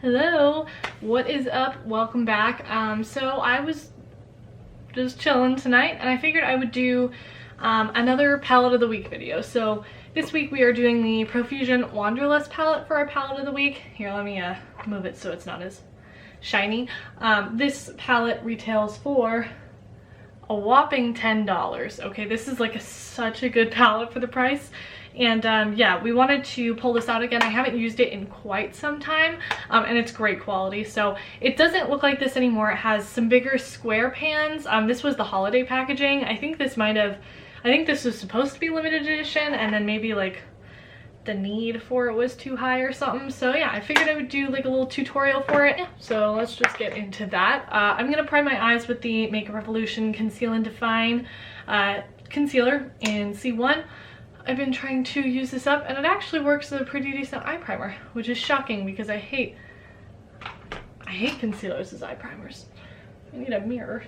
Hello, what is up? Welcome back. So I was just chilling tonight and I figured I would do another palette of the week video. So this week we are doing the Profusion Wanderlust palette for our palette of the week. Here, let me move it so it's not as shiny. This palette retails for a whopping $10. Okay, this is like such a good palette for the price. And yeah, we wanted to pull this out again. I haven't used it in quite some time, and it's great quality. So it doesn't look like this anymore. It has some bigger square pans. This was the holiday packaging. I think this was supposed to be limited edition, and then maybe like the need for it was too high or something. So yeah, I figured I would do like a little tutorial for it. So let's just get into that. I'm gonna prime my eyes with the Makeup Revolution Conceal and Define concealer in C1. I've been trying to use this up and it actually works as a pretty decent eye primer, which is shocking because I hate concealers as eye primers. I need a mirror.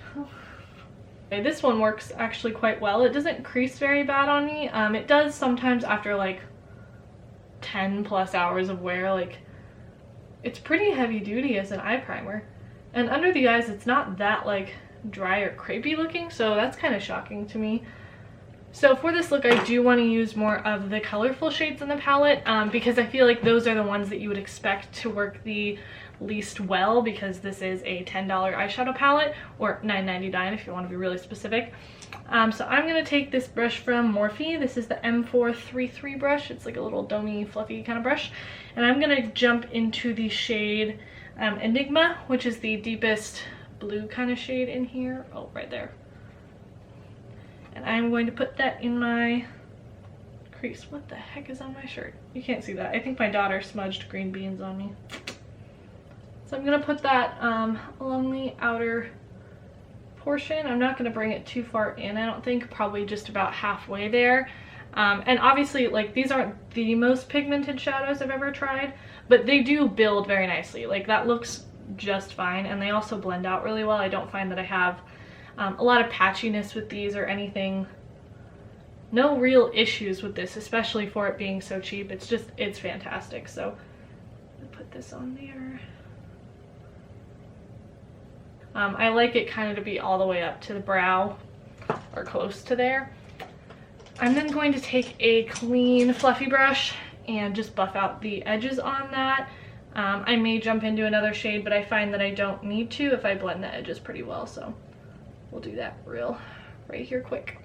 Okay, this one works actually quite well. It doesn't crease very bad on me. It does sometimes after like 10 plus hours of wear. Like, it's pretty heavy duty as an eye primer. And under the eyes, it's not that like dry or crepey looking, so that's kind of shocking to me. So for this look, I do want to use more of the colorful shades in the palette because I feel like those are the ones that you would expect to work the least well, because this is a $10 eyeshadow palette, or $9.99 if you want to be really specific. So I'm going to take this brush from Morphe. This is the M433 brush. It's like a little domey, fluffy kind of brush. And I'm going to jump into the shade Enigma, which is the deepest blue kind of shade in here. Oh, right there. And I'm going to put that in my crease. What the heck is on my shirt? You can't see that. I think my daughter smudged green beans on me. So I'm going to put that along the outer portion. I'm not going to bring it too far in, I don't think. Probably just about halfway there. And obviously, like, these aren't the most pigmented shadows I've ever tried, but they do build very nicely. Like, that looks just fine, and they also blend out really well. I don't find that I have a lot of patchiness with these or anything. No real issues with this, especially for it being so cheap. It's fantastic. So I'll put this on there. I like it kind of to be all the way up to the brow or close to there. I'm then going to take a clean fluffy brush and just buff out the edges on that. I may jump into another shade, but I find that I don't need to if I blend the edges pretty well. So we'll do that right here quick.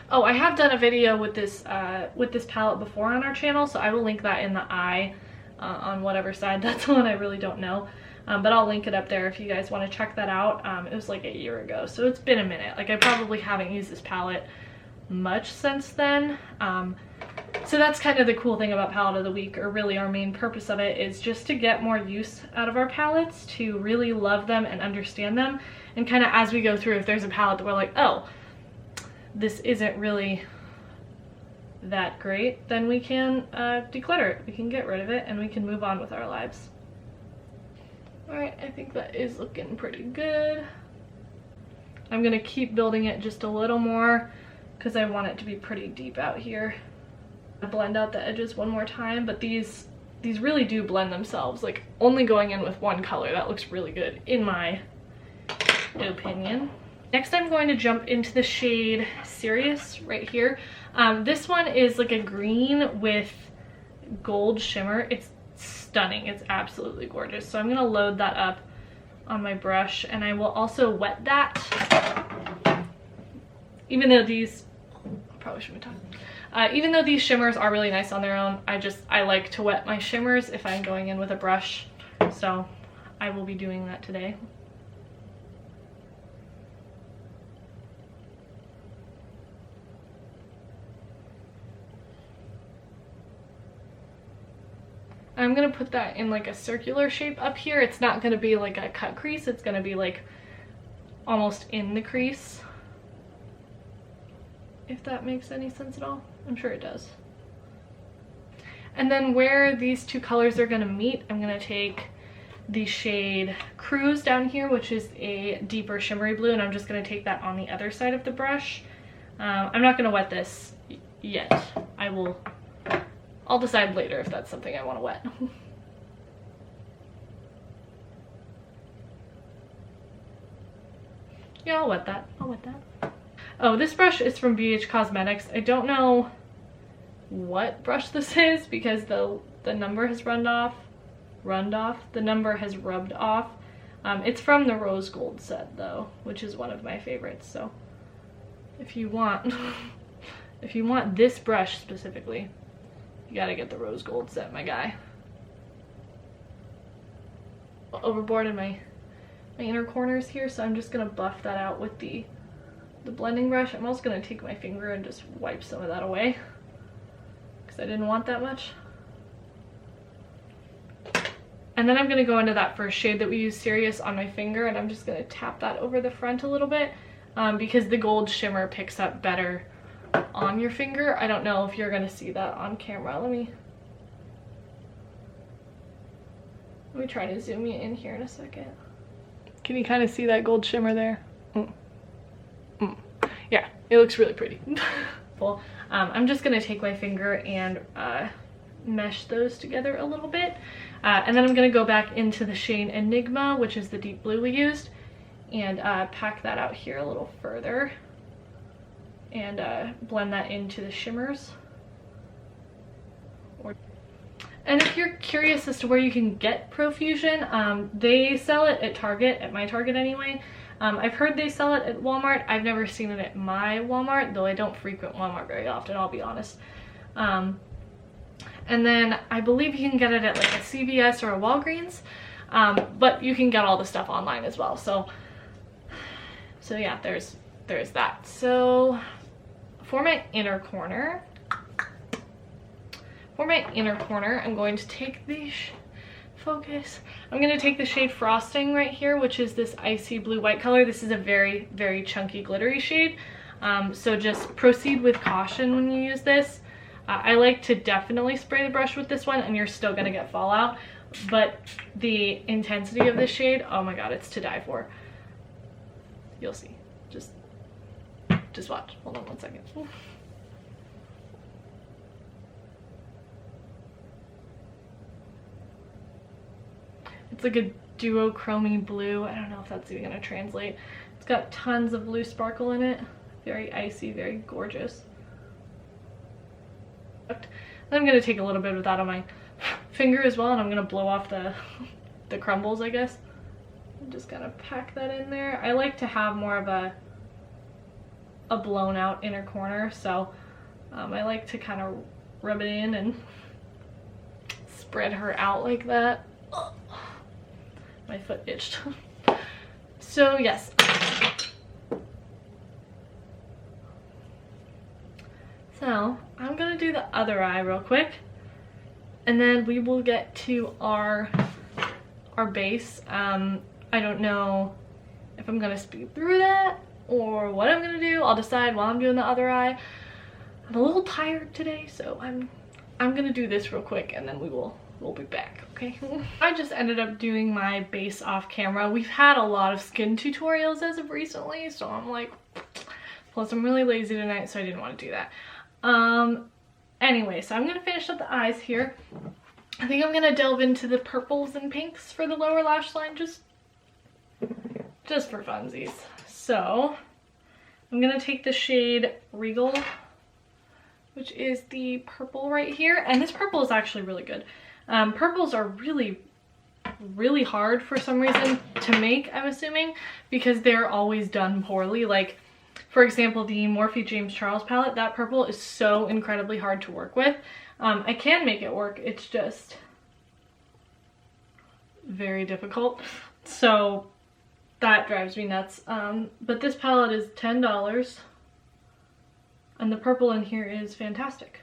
Oh, I have done a video with this palette before on our channel, so I will link that in the eye on whatever side. That's the one I really don't know, but I'll link it up there if you guys want to check that out. It was like a year ago, so it's been a minute. Like, I probably haven't used this palette much since then. So that's kind of the cool thing about palette of the week, or really our main purpose of it, is just to get more use out of our palettes, to really love them and understand them. And kind of as we go through, if there's a palette that we're like, oh, this isn't really that great, then we can declutter it. We can get rid of it and we can move on with our lives. Alright, I think that is looking pretty good. I'm going to keep building it just a little more because I want it to be pretty deep out here. Blend out the edges one more time, but these really do blend themselves. Like, only going in with one color, that looks really good in my opinion. Next, I'm going to jump into the shade Serious right here. This one is like a green with gold shimmer. It's stunning. It's absolutely gorgeous. So I'm going to load that up on my brush, and I will also wet that. Even though these, probably shouldn't be talking. Even though these shimmers are really nice on their own, I like to wet my shimmers if I'm going in with a brush. So I will be doing that today. I'm going to put that in like a circular shape up here. It's not going to be like a cut crease. It's going to be like almost in the crease. If that makes any sense at all. I'm sure it does. And then where these two colors are going to meet, I'm going to take the shade Cruise down here, which is a deeper shimmery blue, and I'm just going to take that on the other side of the brush. I'm not going to wet this yet. I will I'll decide later if that's something I want to wet. Yeah, I'll wet that. I'll wet that. Oh, this brush is from BH Cosmetics. I don't know what brush this is because the number has run off. The number has rubbed off. It's from the rose gold set though, which is one of my favorites. So if you want if you want this brush specifically, you gotta get the rose gold set, my guy. Overboard in my inner corners here, so I'm just gonna buff that out with the blending brush. I'm also gonna take my finger and just wipe some of that away because I didn't want that much. And then I'm gonna go into that first shade that we use, Serious, on my finger, and I'm just gonna tap that over the front a little bit because the gold shimmer picks up better on your finger. I don't know if you're gonna see that on camera. Let me try to zoom you in here in a second. Can you kind of see that gold shimmer there? Yeah, it looks really pretty. Well, I'm just gonna take my finger and mesh those together a little bit. And then I'm gonna go back into the shade Enigma, which is the deep blue we used, and pack that out here a little further and blend that into the shimmers. And if you're curious as to where you can get Profusion, they sell it at Target, at my Target anyway. I've heard they sell it at Walmart. I've never seen it at my Walmart, though I don't frequent Walmart very often, I'll be honest. And then I believe you can get it at like a CVS or a Walgreens, but you can get all the stuff online as well. So yeah, there's that. So for my inner corner, I'm going to take the I'm going to take the shade Frosting right here, which is this icy blue white color. This is a very, very chunky glittery shade. So just proceed with caution when you use this. I like to definitely spray the brush with this one, and you're still going to get fallout. But the intensity of this shade, oh my god, it's to die for. You'll see. Just watch. Hold on one second. It's like a duochromy blue. I don't know if that's even going to translate. It's got tons of blue sparkle in it. Very icy, very gorgeous. Then I'm going to take a little bit of that on my finger as well, and I'm going to blow off the crumbles, I guess. I'm just going to pack that in there. I like to have more of a blown out inner corner, so I like to kind of rub it in and spread her out like that. Ugh. My foot itched. So yes. So I'm gonna do the other eye real quick, and then we will get to our base. I don't know if I'm gonna speed through that or what I'm gonna do. I'll decide while I'm doing the other eye. I'm a little tired today, so I'm gonna do this real quick, and then we'll be back, okay? I just ended up doing my base off camera. We've had a lot of skin tutorials as of recently, so I'm like, plus I'm really lazy tonight, so I didn't want to do that. Anyway, so I'm gonna finish up the eyes here. I think I'm gonna delve into the purples and pinks for the lower lash line, just for funsies. So I'm gonna take the shade Regal, which is the purple right here, and this purple is actually really good. Purples are really, really hard for some reason to make, I'm assuming, because they're always done poorly. Like, for example, the Morphe James Charles palette, that purple is so incredibly hard to work with. I can make it work, it's just very difficult. So that drives me nuts. But this palette is $10, and the purple in here is fantastic.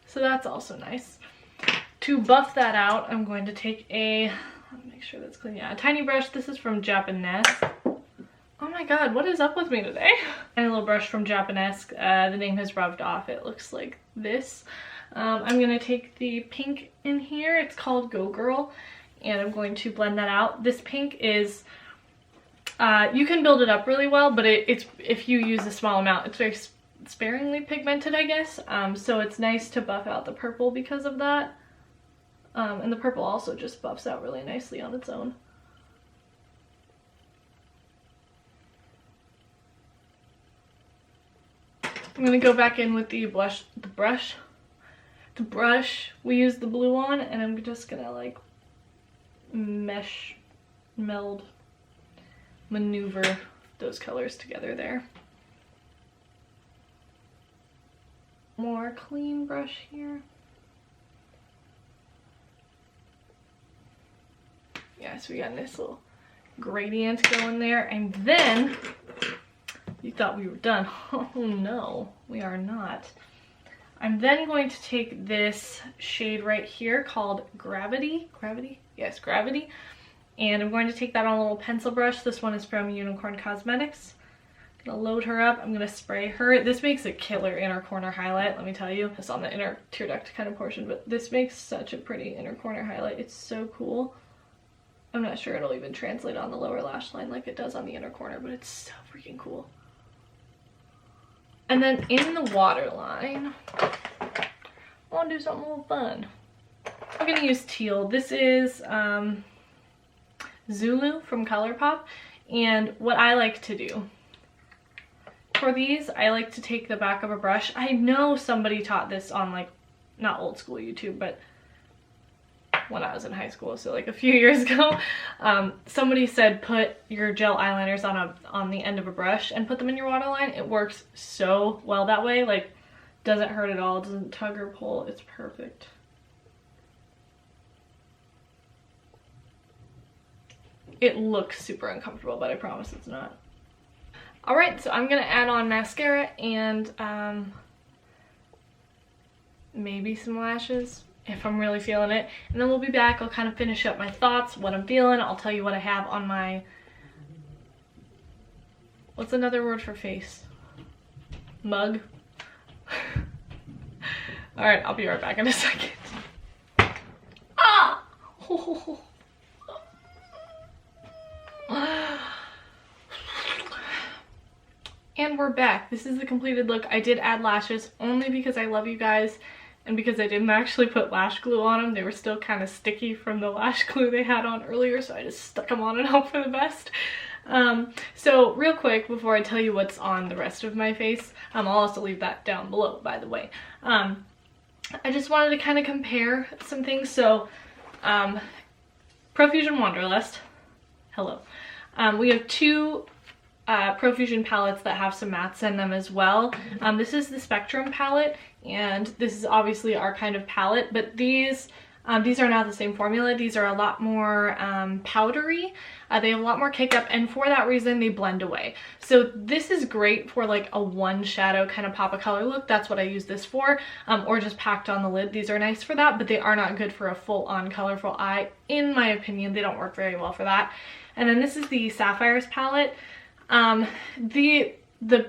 So that's also nice. To buff that out, I'm going to take a, let me make sure that's clean. Yeah, a tiny brush. This is from Japanesque. Oh my god, what is up with me today? And a little brush from Japanesque. The name has rubbed off. It looks like this. I'm going to take the pink in here. It's called Go Girl. And I'm going to blend that out. This pink is, you can build it up really well, but it's if you use a small amount, it's sparingly pigmented, I guess. So it's nice to buff out the purple because of that. And the purple also just buffs out really nicely on its own. I'm gonna go back in with the brush. We use the blue on, and I'm just gonna like maneuver those colors together there. More clean brush here. Yeah, so we got a nice little gradient going there, and then you thought we were done. Oh no, we are not. I'm then going to take this shade right here called Gravity. Yes, Gravity. And I'm going to take that on a little pencil brush. This one is from Unicorn Cosmetics. I'm gonna load her up. I'm gonna spray her. This makes a killer inner corner highlight, let me tell you. It's on the inner tear duct kind of portion, but this makes such a pretty inner corner highlight. It's so cool. I'm not sure it'll even translate on the lower lash line like it does on the inner corner, but it's so freaking cool. And then in the waterline, I want to do something a little fun. I'm going to use teal. This is Zulu from ColourPop. And what I like to do for these, I like to take the back of a brush. I know somebody taught this on like, not old school YouTube, but when I was in high school, so like a few years ago, somebody said put your gel eyeliners on the end of a brush and put them in your waterline. It works so well that way. Like, doesn't hurt at all, doesn't tug or pull. It's perfect. It looks super uncomfortable, but I promise it's not. Alright, so I'm gonna add on mascara and maybe some lashes if I'm really feeling it, and then we'll be back. I'll kind of finish up my thoughts, what I'm feeling. I'll tell you what I have on my, what's another word for face? Mug. All right, I'll be right back in a second. Ah! And we're back. This is the completed look. I did add lashes only because I love you guys, and because I didn't actually put lash glue on them. They were still kind of sticky from the lash glue they had on earlier, so I just stuck them on and hope for the best. So real quick, before I tell you what's on the rest of my face, I'll also leave that down below, by the way. I just wanted to kind of compare some things. So Profusion Wanderlust, hello. We have two Profusion palettes that have some mattes in them as well. This is the Spectrum palette, and this is obviously our kind of palette, but these are not the same formula. These are a lot more powdery. They have a lot more kick up, and for that reason they blend away. So this is great for like a one shadow kind of pop of color look. That's what I use this for, or just packed on the lid. These are nice for that, but they are not good for a full-on colorful eye. In my opinion, they don't work very well for that. And then this is the Sapphires palette. The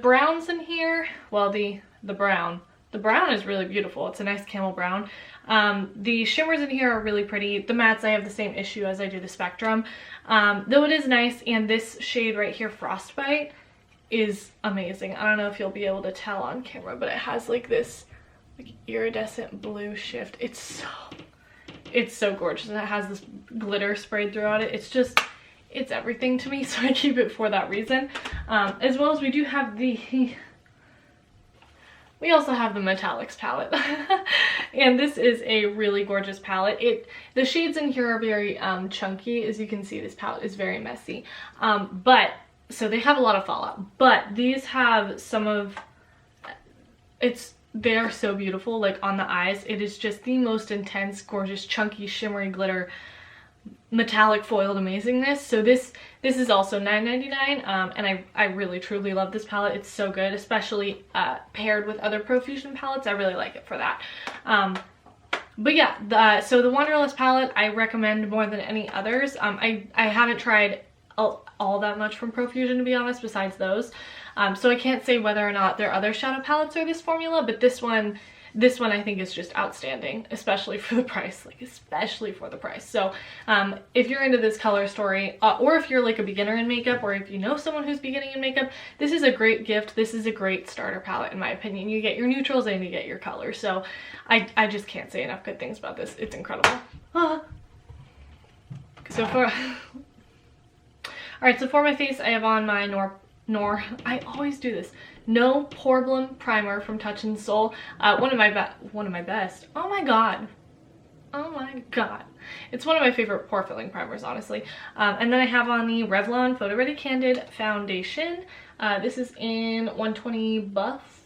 browns in here, well, the brown is really beautiful. It's a nice camel brown. The shimmers in here are really pretty. The mattes, I have the same issue as I do the Spectrum, though it is nice. And this shade right here, Frostbite, is amazing. I don't know if you'll be able to tell on camera, but it has like this like iridescent blue shift. It's so gorgeous, and it has this glitter sprayed throughout it. It's everything to me, so I keep it for that reason. As well as we do have we also have the Metallics palette. And this is a really gorgeous palette. The shades in here are very chunky. As you can see, this palette is very messy. So they have a lot of fallout, but these have some of, they are so beautiful, like on the eyes. It is just the most intense, gorgeous, chunky, shimmery glitter, metallic foiled amazingness. So this is also $9.99, and I really truly love this palette. It's so good, especially paired with other Profusion palettes. I really like it for that. But yeah, so the Wanderlust palette I recommend more than any others. I haven't tried all that much from Profusion, to be honest, besides those. So I can't say whether or not their other shadow palettes are this formula, but this one this one I think is just outstanding, especially for the price, like especially for the price. So if you're into this color story, or if you're like a beginner in makeup, or if you know someone who's beginning in makeup, this is a great gift. This is a great starter palette in my opinion. You get your neutrals and you get your colors. So I just can't say enough good things about this. It's incredible. So for alright, so for my face I have on my I always do this. No Poreblem primer from Touch in Soul. One of my best. Oh my god. Oh my god. It's one of my favorite pore filling primers, honestly. And then I have on the Revlon Photo Ready Candid foundation. This is in 120 buff.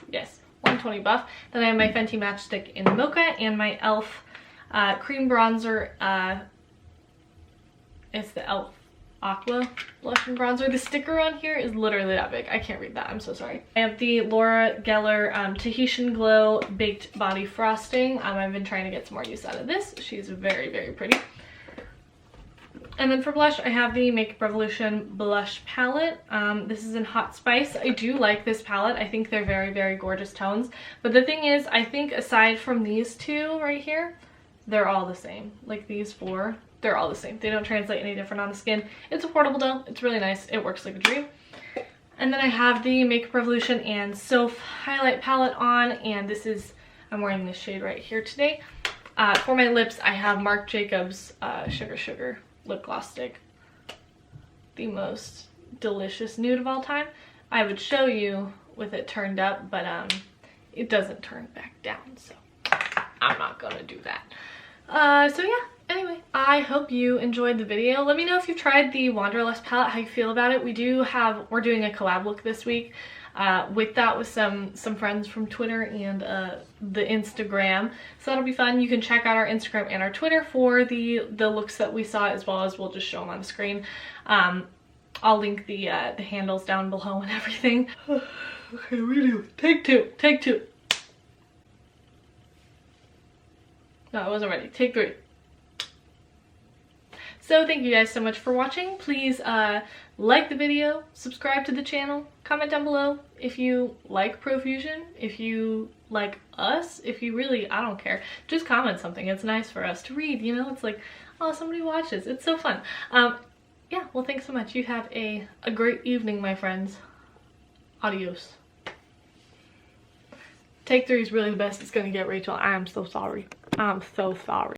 Yes, 120 buff. Then I have my Fenty Matchstick in Mocha and my e.l.f. Cream bronzer. It's the e.l.f. Aqua blush and bronzer. The sticker on here is literally that big. I can't read that. I'm so sorry. I have the Laura Geller Tahitian Glow Baked Body Frosting. I've been trying to get some more use out of this. She's very, very pretty. And then for blush, I have the Makeup Revolution blush palette. This is in Hot Spice. I do like this palette. I think they're very, very gorgeous tones. But the thing is, I think aside from these two right here, they're all the same. Like these four, they're all the same. They don't translate any different on the skin. It's affordable though. It's really nice. It works like a dream. And then I have the Makeup Revolution and Soph highlight palette on, and this is, I'm wearing this shade right here today. For my lips, I have Marc Jacobs Sugar Sugar lip gloss stick. The most delicious nude of all time. I would show you with it turned up, but it doesn't turn back down, so I'm not gonna do that. So yeah, anyway, I hope you enjoyed the video. Let me know if you've tried the Wanderlust palette, how you feel about it. We're doing a collab look this week with some friends from Twitter and the Instagram. So that'll be fun. You can check out our Instagram and our Twitter for the looks that we saw, as well as we'll just show them on the screen. I'll link the handles down below and everything. Okay, we do. Take two. No, I wasn't ready. Take 3. So thank you guys so much for watching. Please like the video, subscribe to the channel, comment down below if you like Profusion, if you like us, if you really, I don't care. Just comment something. It's nice for us to read, you know? It's like, oh, somebody watches. It's so fun. Yeah, well, thanks so much. You have a great evening, my friends. Adios. Take 3 is really the best it's gonna get, Rachel. I am so sorry. I'm so sorry.